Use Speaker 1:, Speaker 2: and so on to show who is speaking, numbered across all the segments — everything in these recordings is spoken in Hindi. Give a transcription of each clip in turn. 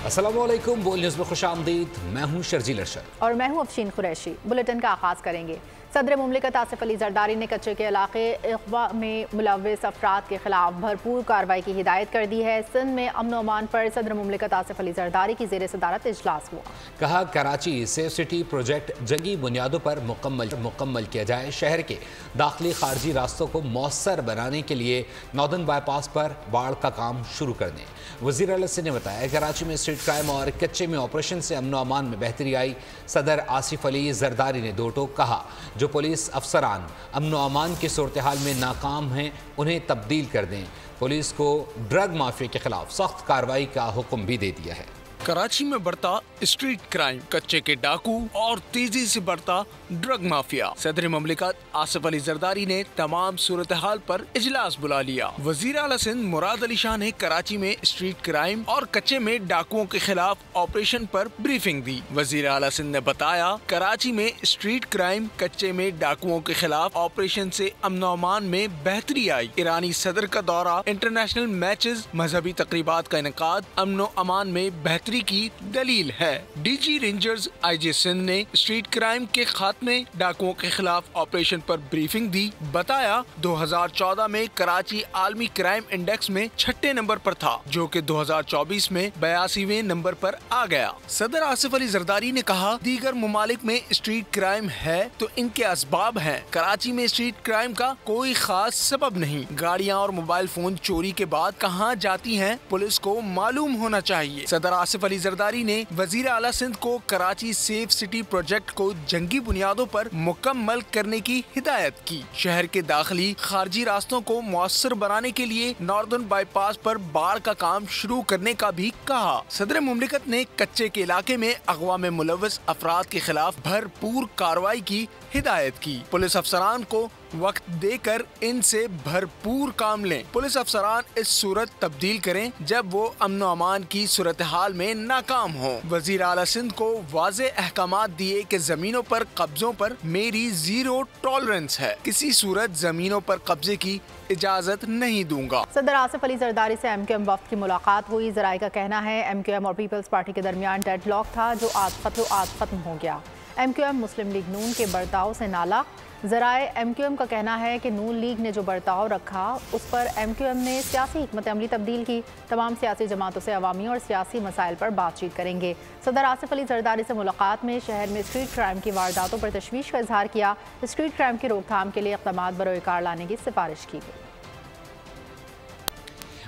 Speaker 1: अस्सलामुअलैकुम, बोल न्यूज़ में खुशामदीद। मैं हूं शर्जील अरशद
Speaker 2: और मैं हूं अफशीन कुरैशी। बुलेटिन का आगाज़ करेंगे। सदर मुमलिकत आसिफ अली जरदारी ने कच्चे के इलाके इख्वा में मुलव्विस अफराद के खिलाफ भरपूर कार्रवाई की हिदायत कर दी है। सिंध में अमन व अमान पर सदर मुमलिकत आसिफ अली जरदारी की ज़ेर सदारत इजलास हुआ। कहा,
Speaker 1: कराची सेफ सिटी प्रोजेक्ट जंगी बुनियादों पर मुकम्मल किया जाए। शहर के दाखिली खारजी रास्तों को मौसर बनाने के लिए नॉर्दर्न बाईपास पर बाढ़ का काम शुरू कर दें। वज़ीर आला सिंध ने बताया, कराची में स्ट्रीट क्राइम और कच्चे में ऑपरेशन से अमन व अमान में बेहतरी आई। सदर आसिफ अली जरदारी ने दो टोक कहा, जो पुलिस अफसरान अमन व अमान की सूरत हाल में नाकाम हैं उन्हें तब्दील कर दें। पुलिस को ड्रग माफिया के खिलाफ सख्त कार्रवाई का हुक्म भी दे दिया है।
Speaker 3: कराची में बढ़ता स्ट्रीट क्राइम, कच्चे के डाकू और तेजी से बढ़ता ड्रग माफिया। सदर मुमलिकत आसिफ अली जरदारी ने तमाम सूरत हाल पर इजलास बुला लिया। वजीर आला सिंध मुराद अली शाह ने कराची में स्ट्रीट क्राइम और कच्चे में डाकुओं के खिलाफ ऑपरेशन पर ब्रीफिंग दी। वजीर आला सिंध ने बताया, कराची में स्ट्रीट क्राइम, कच्चे में डाकुओं के खिलाफ ऑपरेशन से अमन व अमान में बेहतरी आई। ईरानी सदर का दौरा, इंटरनेशनल मैचेस, मजहबी तकरीबात का इनेकाद अमन व अमान में बेहतरी की दलील है। डीजी रेंजर्स आईजी सिंध ने स्ट्रीट क्राइम के खात्मे, डाकुओं के खिलाफ ऑपरेशन पर ब्रीफिंग दी। बताया, 2014 में कराची आलमी क्राइम इंडेक्स में 6ठे नंबर पर था, जो कि 2024 में 82वें नंबर पर आ गया। सदर आसिफ अली जरदारी ने कहा, दीगर मुमालिक में स्ट्रीट क्राइम है तो इनके असबाब हैं। कराची में स्ट्रीट क्राइम का कोई खास सबब नहीं। गाड़ियाँ और मोबाइल फोन चोरी के बाद कहाँ जाती हैं, पुलिस को मालूम होना चाहिए। सदर आसिफ अली जरदारी ने वजीर आला सिंध को कराची सेफ सिटी प्रोजेक्ट को जंगी बुनियादों पर मुकम्मल करने की हिदायत की। शहर के दाखिली खारजी रास्तों को मौसर बनाने के लिए नॉर्दर्न बाईपास पर बाढ़ का काम शुरू करने का भी कहा। सदर मुमलिकत ने कच्चे के इलाके में अगवा में मुलव्विस अफराद के खिलाफ भरपूर कार्रवाई की हिदायत की। पुलिस अफसरान को वक्त देकर इनसे भरपूर काम लें। पुलिस अफसरान इस सूरत तब्दील करें जब वो अमन व अमान की सूरत हाल में नाकाम हो। वजीर आला सिंध को वाज़े अहकामात दिए कि जमीनों पर कब्जों पर मेरी जीरो टॉलरेंस है, किसी सूरत जमीनों पर कब्जे की इजाजत नहीं दूंगा।
Speaker 2: सदर आसिफ अली जरदारी से MQM वफ्द की मुलाकात हुई। जराये का कहना है, MQM और पीपल्स पार्टी के दरमियान डेडलॉक था, जो आज खत्म हो गया। MQM मुस्लिम लीग नून के बर्ताव से नाला। ज़राए MQM का कहना है कि नून लीग ने जो बर्ताव रखा उस पर MQM ने सियासी हिकमत अमली तब्दील की। तमाम सियासी जमातों से अवामी और सियासी मसाइल पर बातचीत करेंगे। सदर आसिफ अली जरदारी से मुलाकात में शहर में स्ट्रीट क्राइम की वारदातों पर तशवीश का इजहार किया। स्ट्रीट क्राइम की रोकथाम के लिए इक़दामात बरोएकार लाने की सिफारिश की गई।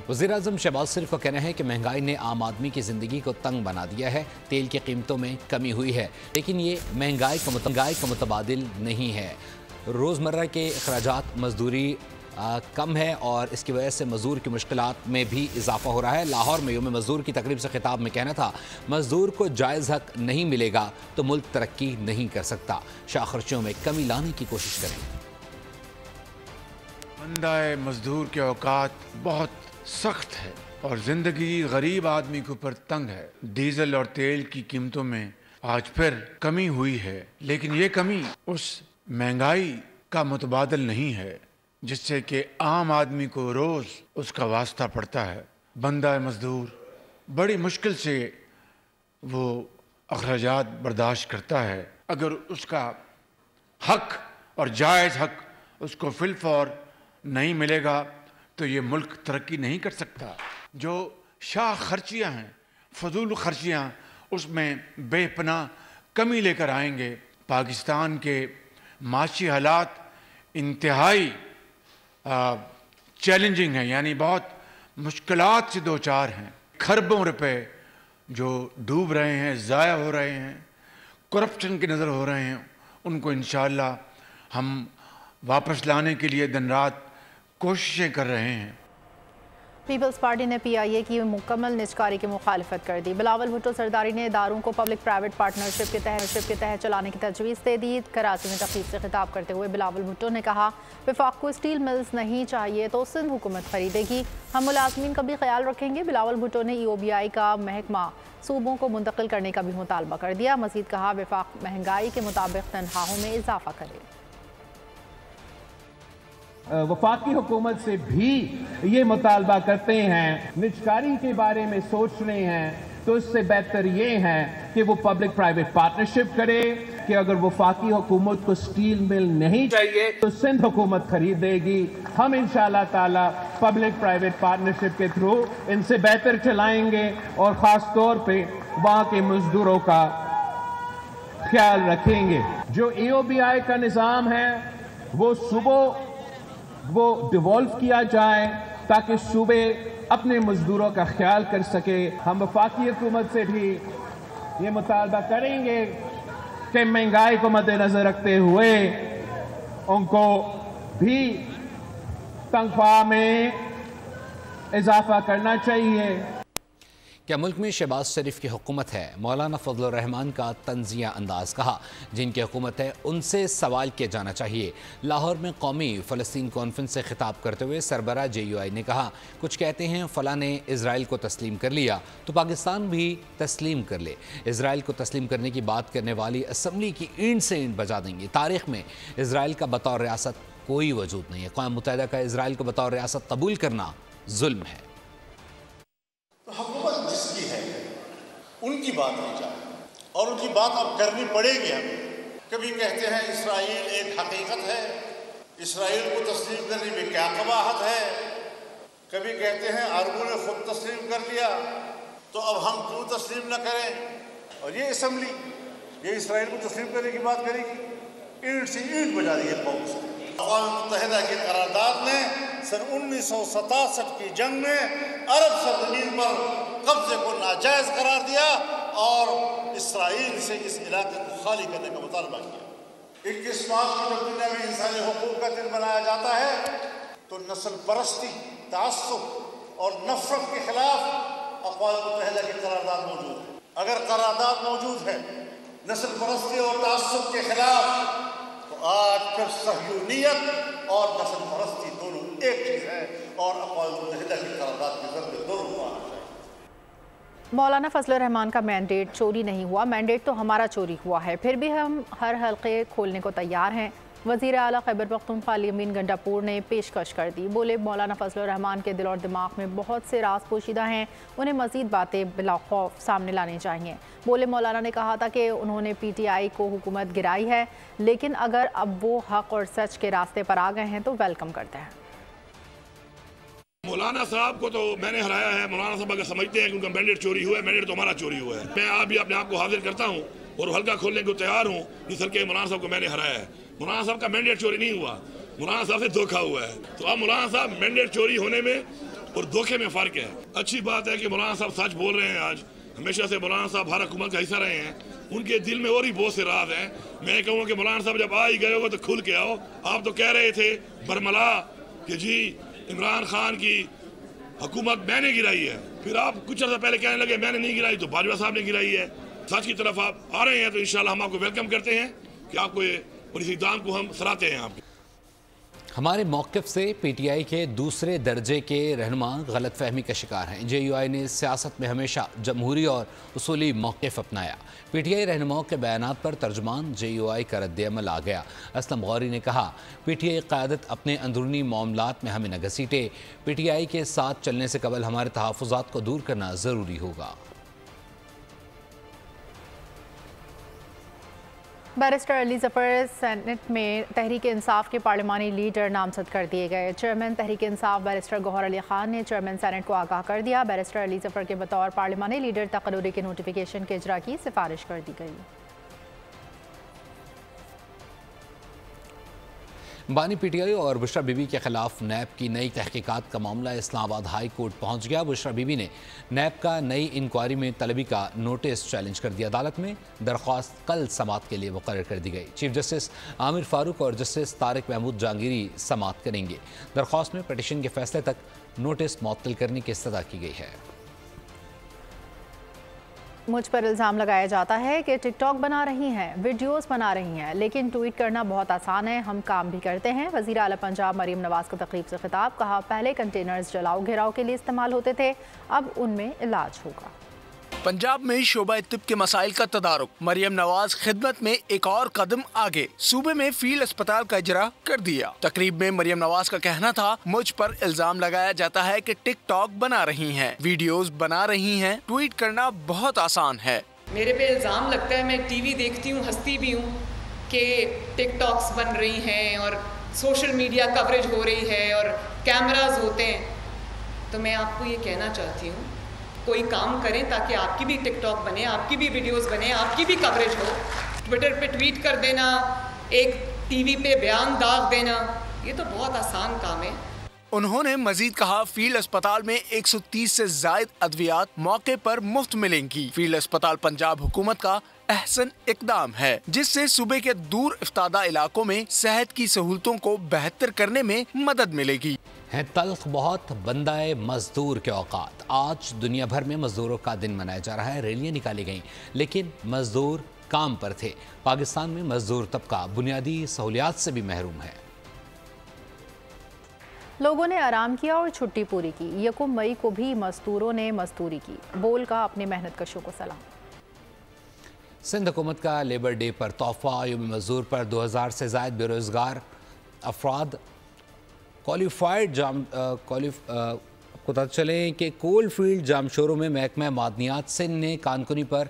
Speaker 1: वज़ीर आज़म शहबाज शरीफ का कहना है कि महंगाई ने आम आदमी की ज़िंदगी को तंग बना दिया है। तेल की कीमतों में कमी हुई है, लेकिन ये महंगाई का मुतबादिल नहीं है। रोज़मर्रा के अखराजात, मजदूरी कम है और इसकी वजह से मजदूर की मुश्किलात में भी इजाफा हो रहा है। लाहौर में यौम मजदूर की तकरीब से खिताब में कहना था, मजदूर को जायज़ हक नहीं मिलेगा तो मुल्क तरक्की नहीं कर सकता। शाखर्चियों में कमी लाने की कोशिश करें।
Speaker 4: बंदाए मजदूर के औकात बहुत सख्त है और जिंदगी गरीब आदमी के ऊपर तंग है। डीजल और तेल की कीमतों में आज फिर कमी हुई है, लेकिन ये कमी उस महंगाई का मुतबादिल नहीं है जिससे कि आम आदमी को रोज उसका वास्ता पड़ता है। बंदा मजदूर बड़ी मुश्किल से वो अखराजात बर्दाश्त करता है। अगर उसका हक और जायज़ हक उसको फिलफौर नहीं मिलेगा तो ये मुल्क तरक्की नहीं कर सकता। जो शाह खर्चियाँ हैं, फजूल खर्चियाँ, उसमें बेपनाह कमी लेकर आएंगे। पाकिस्तान के माशी हालात इंतहाई चैलेंजिंग हैं, यानी बहुत मुश्किलात से दो चार हैं। खरबों रुपए जो डूब रहे हैं, ज़ाया हो रहे हैं, करप्शन की नज़र हो रहे हैं, उनको इंशाअल्लाह हम वापस लाने के लिए दिन रात कोशिशें कर रहे हैं।
Speaker 2: पीपल्स पार्टी ने PIA की मुकम्मल निजकारी की मुखालफत कर दी। बिलावल भुट्टो सरदारी ने इदारों को पब्लिक प्राइवेट पार्टनरशिप के तहत चलाने की तजवीज़ दे दी। कराची में तकरीब से खिताब करते हुए बिलावल भुट्टो ने कहा, वफाक को स्टील मिल्स नहीं चाहिए तो सिंध हुकूमत खरीदेगी, हम मुलाजमीन का भी ख्याल रखेंगे। बिलावल भुट्टो ने EOBI का महकमा सूबों को मुंतकिल करने का भी मुतालबा कर दिया। मजीद कहा, वफाक महंगाई के मुताबिक तनख्वाहों में इजाफा करे।
Speaker 5: वफाकी हुकूमत से भी ये मुतालबा करते हैं, निजकारी के बारे में सोच रहे हैं, तो इससे बेहतर ये है कि वो पब्लिक प्राइवेट पार्टनरशिप करे कि अगर वफाकी हुकूमत को स्टील मिल नहीं चाहिए तो सिंध हुकूमत खरीदेगी। हम इंशाअल्लाह ताला पब्लिक प्राइवेट पार्टनरशिप के थ्रू इनसे बेहतर चलाएंगे और ख़ास तौर पे वहाँ के मजदूरों का ख्याल रखेंगे। जो EOBI का निज़ाम है वो सुबह वो डिवॉल्व किया जाए ताकि सूबे अपने मजदूरों का ख्याल कर सके। हम वफाकी हुकूमत से भी ये मुतालबा करेंगे कि महंगाई को मद्देनजर रखते हुए उनको भी तनख्वाह में इजाफा करना चाहिए।
Speaker 1: क्या मुल्क में शहबाज शरीफ की हुकूमत है? मौलाना फजलुर रहमान का तंजिया अंदाज। कहा जिनकी हुकूमत है उनसे सवाल किया जाना चाहिए। लाहौर में कौमी फ़लस्तीन कॉन्फ्रेंस से खिताब करते हुए सरबरा JUI ने कहा कुछ कहते हैं फ़लाँ ने इसराइल को तस्लीम कर लिया तो पाकिस्तान भी तस्लीम कर ले। इसराइल को तस्लीम करने की बात करने वाली असम्बली की ईंट से ईंट बजा देंगे। तारीख़ में इसराइल का बतौर रियासत कोई वजूद नहीं है। अक़वाम मुत्तहिदा का इसराइल को बतौर रियासत कबूल करना जुल्म है।
Speaker 6: हुकूमत जिसकी है उनकी बात की जाए और उनकी बात अब करनी पड़ेगी हमें। कभी कहते हैं इसराइल एक हकीकत है, इसराइल को तस्लीम करने में क्या कबाहत है। कभी कहते हैं अरबों ने खुद तस्लीम कर लिया तो अब हम क्यों तस्लीम न करें। और ये असम्बली ये इसराइल को तस्लीम करने की बात करेगी, ईंट से ईंट बजा दी है कौम से। अक़वाम मुत्तहिदा की करारदाद ने सन 1967 की जंग में अरब सरजमीन पर कब्जे को नाजायज़ करार दिया और इसराइल से इस इलाके को खाली करने का मुतालबा किया। 21 मार्च की जब दुनिया में इंसानी हुकूक का दिन मनाया जाता है तो नस्ल परस्ती, तअस्सुब और नफरत के खिलाफ अक़वाम मुत्तहिदा की करारदाद मौजूद है। अगर करारदाद मौजूद है नस्ल परस्ती और तअस्सुब के खिलाफ तो आज फिर सहयूनियत और नस्ल परस्ती दोनों एक चीज़ है और अक़वाम मुत्तहिदा की करारदाद की ज़रूरत दोनों को आना चाहिए।
Speaker 2: मौलाना फजलुर रहमान का मैंडेट चोरी नहीं हुआ, मैंडेट तो हमारा चोरी हुआ है, फिर भी हम हर हल्के खोलने को तैयार हैं। वज़ीर आला खैबर पख्तूनख्वा अली अमीन गंडापुर ने पेशकश कर दी। बोले मौलाना फजलुर रहमान के दिल और दिमाग में बहुत से राज पोशीदा हैं, उन्हें मज़ीद बातें बिला खौफ सामने लानी चाहिए। बोले मौलाना ने कहा था कि उन्होंने PTI को हुकूमत गिराई है, लेकिन अगर अब वो हक़ और सच के रास्ते पर आ गए हैं तो वेलकम करते हैं।
Speaker 7: मौलाना साहब को तो मैंने हराया है। मौलाना साहब अगर समझते हैं कि उनका मैंडेट चोरी हुआ है, मैंडेट तो हमारा चोरी हुआ है। मैं आप भी अपने आप को हाजिर करता हूँ और हल्का खोलने को तैयार हूँ जिस हल्के मौलाना साहब को मैंने हराया है। मौलाना साहब का मैंडेट चोरी नहीं हुआ, मौलाना साहब से धोखा हुआ है। तो अब मौलाना साहब मैंडेट चोरी होने में और धोखे में फ़र्क है। अच्छी बात है कि मौलाना साहब सच बोल रहे हैं। आज हमेशा से मौलाना साहब हर हुकूमत का हिस्सा रहे हैं, उनके दिल में और ही बहुत से राज हैं। मैं कहूँगा कि मौलाना साहब जब आ ही गए हो तो खुल के आओ। आप तो कह रहे थे बरमला कि जी इमरान खान की हुकूमत मैंने गिराई है, फिर आप कुछ अर्सा पहले कहने लगे मैंने नहीं गिराई तो बाजवा साहब ने गिराई है। सच की तरफ आप आ रहे हैं तो इंशाल्लाह हम आपको वेलकम करते हैं कि आपको और इस इक़दाम को हम सराहते हैं। आपके
Speaker 1: हमारे मौक़िफ़ से PTI के दूसरे दर्जे के रहनुमा गलत फहमी का शिकार हैं। JUI ने सियासत में हमेशा जमहूरी और उसूली मौक़िफ़ अपनाया। PTI रहनुमाओं के बयानात पर तर्जुमान JUI का रद्द-ए-अमल आ गया। असलम गौरी ने कहा PTI क़यादत अपने अंदरूनी मामलात में हमें न घसीटे। PTI के साथ चलने से कबल हमारे तहफ़्फ़ुज़ात को दूर करना ज़रूरी होगा।
Speaker 2: बैरिस्टर अली ज़फ़र सेनेट में तहरीक इंसाफ के पार्लिमानी लीडर नामजद कर दिए गए। चेयरमैन तहरीक इंसाफ बैरिस्टर गौहर अली खान ने चेयरमैन सेनेट को आगाह कर दिया। बैरिस्टर अली ज़फ़र के बतौर पार्लिमानी लीडर तकर्री के नोटिफिकेशन के इजरा की सिफारिश कर दी गई।
Speaker 1: बानी PTI और बुशरा बीबी के खिलाफ नैब की नई तहकीकात का मामला इस्लामाबाद हाई कोर्ट पहुंच गया। बुशरा बीबी ने नैब का नई इंक्वायरी में तलबी का नोटिस चैलेंज कर दिया। अदालत में दरख्वास्त कल समाअत के लिए मुकर्रर कर दी गई। चीफ जस्टिस आमिर फारूक और जस्टिस तारिक महमूद जहांगीरी समाअत करेंगे। दरख्वास्त में पटिशन के फैसले तक नोटिस मुअत्तल करने की इस्तदा की गई है।
Speaker 2: मुझ पर इल्ज़ाम लगाया जाता है कि टिकटॉक बना रही हैं, वीडियोस बना रही हैं, लेकिन ट्वीट करना बहुत आसान है, हम काम भी करते हैं। वज़ीर आला पंजाब मरीम नवाज़ को तकरीब से खिताब। कहा पहले कंटेनर्स जलाओ घिराव के लिए इस्तेमाल होते थे, अब उनमें इलाज होगा।
Speaker 3: पंजाब में शोबा तिब के मसाइल का तदारुक, मरियम नवाज खिदमत में एक और कदम आगे, सूबे में फील्ड अस्पताल का इजरा कर दिया। तकरीब में मरियम नवाज का कहना था, मुझ पर इल्जाम लगाया जाता है कि टिकटॉक बना रही हैं, वीडियोस बना रही हैं, ट्वीट करना बहुत आसान है।
Speaker 8: मेरे पे इल्जाम लगता है, मैं टीवी देखती हूँ, हंसती भी हूँ कि टिकटॉक्स बन रही हैं और सोशल मीडिया कवरेज हो रही है और कैमराज होते हैं। तो मैं आपको ये कहना चाहती हूँ, कोई काम करें ताकि आपकी भी टिकटॉक बने, आपकी भी वीडियोस बने, आपकी भी कवरेज हो। ट्विटर पे ट्वीट कर देना, एक टीवी पे बयान दाग देना, ये तो बहुत आसान काम है।
Speaker 3: उन्होंने मजीद कहा, फील्ड अस्पताल में 130 से जायद अद्वियात मौके पर मुफ्त मिलेंगी। फील्ड अस्पताल पंजाब हुकूमत का अहसन इकदाम है, जिससे सूबे के दूर इफ्तादा इलाकों में सेहत की सहूलतों को बेहतर करने में मदद मिलेगी।
Speaker 1: है तल्ख बहुत बंदाए मजदूर के औकात। आज दुनिया भर में मजदूरों का दिन मनाया जा रहा है, रैलियां निकाली गईं, लेकिन मजदूर काम पर थे। पाकिस्तान में मजदूर तबका बुनियादी सहूलियात से भी महरूम है।
Speaker 2: लोगों ने आराम किया और छुट्टी पूरी की। 1 मई को भी मजदूरों ने मजदूरी की। बोल का अपने मेहनतकशों को सलाम।
Speaker 1: सिंध हुकूमत का लेबर डे पर तोहफा। यौम मजदूर पर 2000 से ज़ायद बेरोज़गार अफराद क्वालिफाइड पता चलें कि कोल फील्ड जामशोरों में महकमा मादनियात सिंध ने कानकुनी पर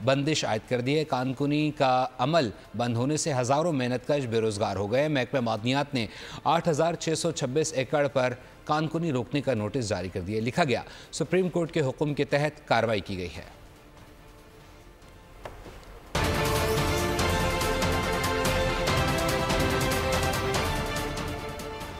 Speaker 1: बंदिश आयद कर दी है। कानकुनी का अमल बंद होने से हज़ारों मेहनतकश बेरोज़गार हो गए। महकमा मादनियात ने 8626 एकड़ पर कानकुनी रोकने का नोटिस जारी कर दिया। लिखा गया, सुप्रीम कोर्ट के हुक्म के तहत कार्रवाई की गई है।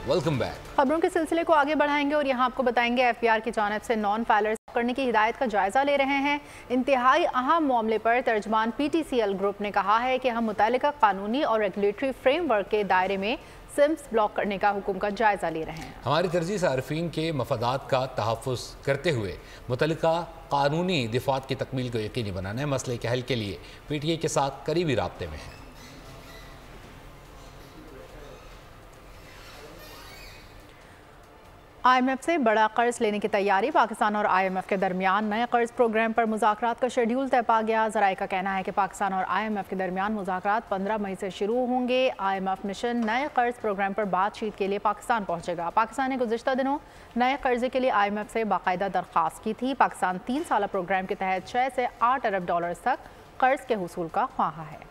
Speaker 1: Welcome back.
Speaker 2: खबरों के सिलसिले को आगे बढ़ाएंगे और यहाँ आपको बताएंगे एफबीआर की जानिब से नॉन फाइलर्स करने की हिदायत का जायजा ले रहे हैं। इंतहाई अहम मामले पर तर्जमान पीटीसीएल ग्रुप ने कहा है कि हम मुतल्लिका कानूनी और रेगुलेटरी फ्रेमवर्क के दायरे में सिम्स ब्लॉक करने का हुक्म का जायजा ले रहे हैं।
Speaker 1: हमारी तरजीह सार्फिन के मफादात का तहफ़्फ़ुज़ करते हुए मुतल्लिका कानूनी दिफात की तकमील को यकीनी बनाना है। मसले के हल के लिए पीटीए के साथ करीबी राब्ते में है।
Speaker 2: IMF से बड़ा कर्ज लेने की तैयारी। पाकिस्तान और IMF के दरमियान नए कर्ज प्रोग्राम पर मुज़ाकरात का शेड्यूल तय पा गया। ज़राए का कहना है कि पाकिस्तान और IMF के दरमियान मुज़ाकरात 15 मई से शुरू होंगे। IMF मिशन नए कर्ज प्रोग्राम पर बातचीत के लिए पाकिस्तान पहुंचेगा। पाकिस्तान ने गुज़िश्ता दिनों नए कर्जे के लिए IMF से बाकायदा दरख्वास्त की थी। पाकिस्तान 3 साला प्रोग्राम के तहत 6 से 8 अरब डॉलर्स तक कर्ज के हुसूल का ख्वाहा है।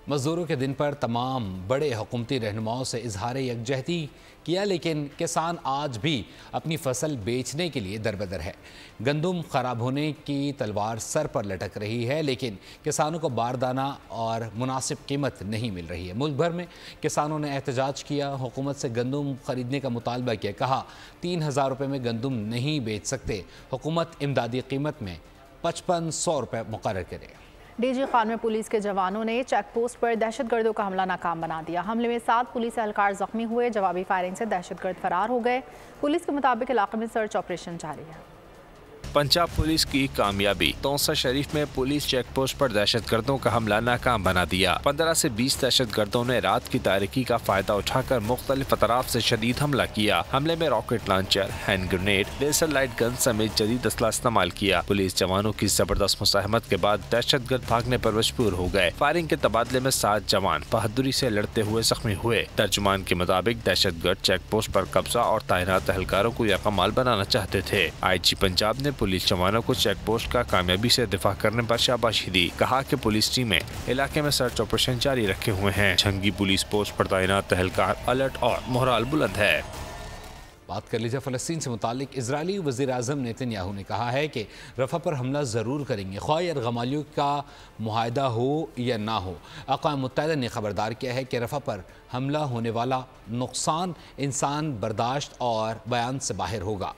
Speaker 1: मजदूरों के दिन पर तमाम बड़े हुकूमती रहनुमाओं से इजहार यकजहती किया, लेकिन किसान आज भी अपनी फसल बेचने के लिए दरबदर है। गंदम ख़राब होने की तलवार सर पर लटक रही है, लेकिन किसानों को बारदाना और मुनासिब कीमत नहीं मिल रही है। मुल्क भर में किसानों ने एहतजाज किया, हुकूमत से गंदम ख़रीदने का मुतालबा किया। कहा 3000 रुपये में गंदम नहीं बेच सकते, हुकूमत इमदादी कीमत में 5500 रुपये मुकर्रर करे।
Speaker 2: डीजी खान में पुलिस के जवानों ने चेक पोस्ट पर दहशतगर्दों का हमला नाकाम बना दिया। हमले में 7 पुलिस एहलकार जख्मी हुए। जवाबी फायरिंग से दहशतगर्द फरार हो गए। पुलिस के मुताबिक इलाके में सर्च ऑपरेशन जारी है।
Speaker 9: पंजाब पुलिस की कामयाबी। तौसा शरीफ में पुलिस चेक पोस्ट पर दहशतगर्दों का हमला नाकाम बना दिया। 15 से 20 दहशतगर्दों ने रात की तारीकी का फायदा उठाकर मुख्तलिफ अतराफ से शदीद हमला किया। हमले में rocket launcher, hand grenade, laser light gun समेत जदीद असला इस्तेमाल किया। पुलिस जवानों की जबरदस्त मुसाहमत के बाद दहशतगर्द भागने पर मजबूर हो गए। फायरिंग के तबादले में 7 जवान बहादुरी से लड़ते हुए जख्मी हुए। तर्जुमान के मुताबिक दहशतगर्द चेक पोस्ट पर कब्जा और तैनात एहलकारों को यकमाल बनाना चाहते थे। IG पंजाब ने पुलिस जवानों को चेक पोस्ट का कामयाबी से दिफा करने पर शाबाशी दी। कहा कि पुलिस टीमें इलाके में सर्च ऑपरेशन जारी रखे हुए हैं। झंगी पुलिस पोस्ट पर तैनात एहलकार अलर्ट और मोहराल बुलंद है।
Speaker 1: बात कर लीजिए फ़लस्तीन से मुतालिक। इजरायली वज़ीर आज़म नेतन्याहू ने कहा है कि रफ़ा पर हमला ज़रूर करेंगे, ख्वाह यरगमालियों का मुआहदा हो या ना हो। अक़वाम मुत्तहिदा ने खबरदार किया है कि रफ़ा पर हमला होने वाला नुकसान इंसान बर्दाश्त और बयान से बाहर होगा।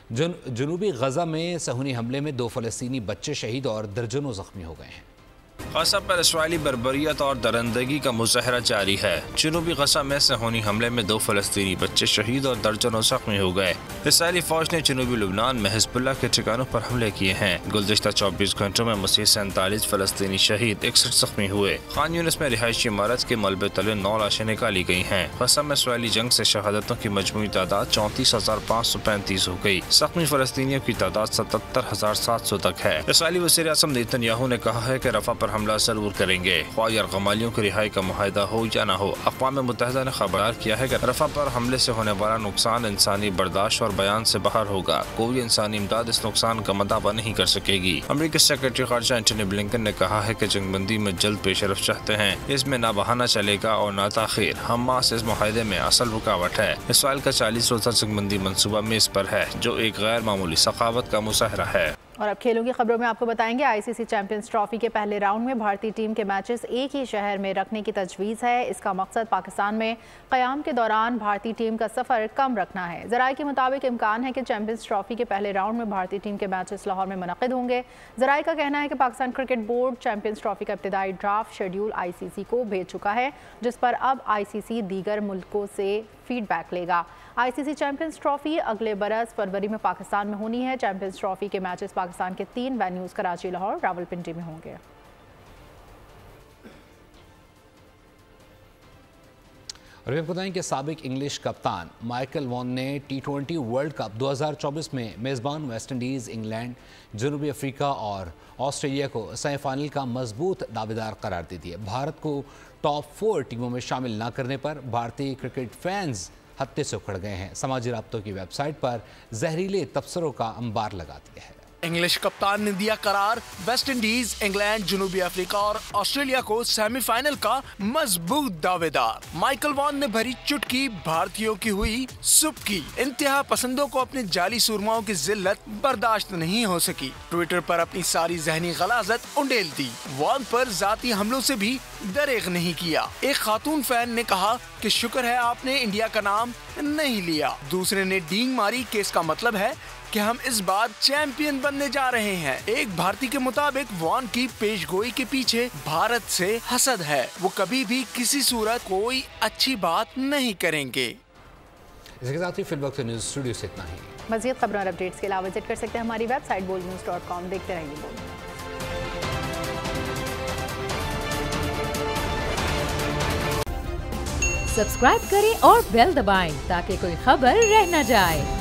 Speaker 1: जनूबी गज़ा में सहूनी हमले में 2 फ़लस्तीनी बच्चे शहीद और दर्जनों ज़ख्मी हो गए हैं।
Speaker 9: गजा पर इसराइली बर्बरियत और दरिंदगी का मुजाहरा जारी है। जनूबी गजा में सेहूनी हमले में 2 फलस्तीनी बच्चे शहीद और दर्जनों जख्मी हो गए। इसराइली फौज ने जनूबी लुबनान में हिजबुल्लाह के ठिकानों पर हमले किए हैं। गुज़िश्ता 24 घंटों में मज़ीद 47 फलस्तीनी शहीद, 61 जख्मी हुए। खान यूनिस में रिहायशी इमारत के मलबे तले 9 लाशें निकाली गई हैं। गजा में इसराइली जंग से शहादतों की मजमूई तादाद 34,535 हो गई। जख्मी फलस्तीनियों की तादाद 77,700 तक है। इसराइली वज़ीर आज़म नेतन्याहू ने कहा है कि रफा पर हमला जरूर करेंगे, ख्वाह यरगमालियों की रिहाई का मुआहदा हो या न हो। अक़वाम मुत्तहिदा ने खबरदार किया है कि रफा पर हमले से होने वाला नुकसान इंसानी बर्दाश्त और बयान से बाहर होगा। कोई इंसानी इमदाद इस नुकसान का मदावा नहीं कर सकेगी। अमेरिकी सेक्रेटरी खारजा एंटनी ब्लिंकन ने कहा है कि जंगबंदी में जल्द पेशरफ चाहते हैं, इसमें ना बहाना चलेगा और ना ताखीर। हमास इस मुआहदे में असल रुकावट है। इसराइल का 40 रोज़ा जंगबंदी मंसूबा मेज़ पर है, जो एक गैर मामूली सखावत का मुजाहरा है।
Speaker 2: और अब खेलों की खबरों में आपको बताएंगे, आईसीसी चैंपियंस ट्रॉफी के पहले राउंड में भारतीय टीम के मैचेस एक ही शहर में रखने की तजवीज़ है। इसका मकसद पाकिस्तान में क़याम के दौरान भारतीय टीम का सफ़र कम रखना है। ज़राए के मुताबिक इम्कान है कि चैंपियंस ट्रॉफी के पहले राउंड में भारतीय टीम के मैचेस लाहौर में मुनक़िद होंगे। ज़राए का कहना है कि Pakistan cricket board champions trophy का इब्तिदाई ड्राफ्ट शेड्यूल आईसीसी को भेज चुका है, जिस पर अब आईसीसी दीगर मुल्कों से फीडबैक लेगा। आईसीसी चैंपियंस ट्रॉफी अगले बरस फरवरी में पाकिस्तान में होनी है। चैंपियंस ट्रॉफी के मैचेस पाकिस्तान के 3 वेन्यूज़ कराची, लाहौर, रावलपिंडी में होंगे।
Speaker 1: और आपको बताएं कि साबिक इंग्लिश कप्तान माइकल वॉन ने T20 वर्ल्ड कप 2024 में मेज़बान वेस्ट इंडीज़, इंग्लैंड, जनूबी अफ्रीका और ऑस्ट्रेलिया को सेमीफाइनल का मजबूत दावेदार करार दे दिया। भारत को टॉप 4 टीमों में शामिल न करने पर भारतीय क्रिकेट फैंस हत्ते से उखड़ गए हैं। समाजी राब्तों की वेबसाइट पर जहरीले तबसरों का अंबार लगा दिया है।
Speaker 3: इंग्लिश कप्तान ने दिया करार, वेस्ट इंडीज, इंग्लैंड, जनूबी अफ्रीका और ऑस्ट्रेलिया को सेमीफाइनल का मजबूत दावेदार। माइकल वॉन ने भरी चुटकी, भारतीयों की हुई सुबकी। इंतहा पसंदों को अपने जाली सुरमाओं की जिल्लत बर्दाश्त नहीं हो सकी। ट्विटर पर अपनी सारी जहनी गलाजत उंडेल दी। वॉन पर जाती हमलों से भी दरेग नहीं किया। एक खातून फैन ने कहा कि शुक्र है आपने इंडिया का नाम नहीं लिया। दूसरे ने डींग मारी कि इसका मतलब है कि हम इस बार चैंपियन बनने जा रहे हैं। एक भारतीय के मुताबिक वॉन की पेशगोई के पीछे भारत से हसद है। वो कभी भी किसी सूरत कोई अच्छी बात नहीं करेंगे।
Speaker 1: इसके साथ ही फिल वक्त न्यूज़ स्टूडियो से इतना ही।
Speaker 2: मज़ीद खबरों और अपडेट्स के अलावा विजिट कर सकते हैं हमारी वेबसाइट boldnews.com। देखते रहिए बोल्ड।
Speaker 10: सब्सक्राइब करें और बेल दबाएं ताकि कोई खबर रह न जाए।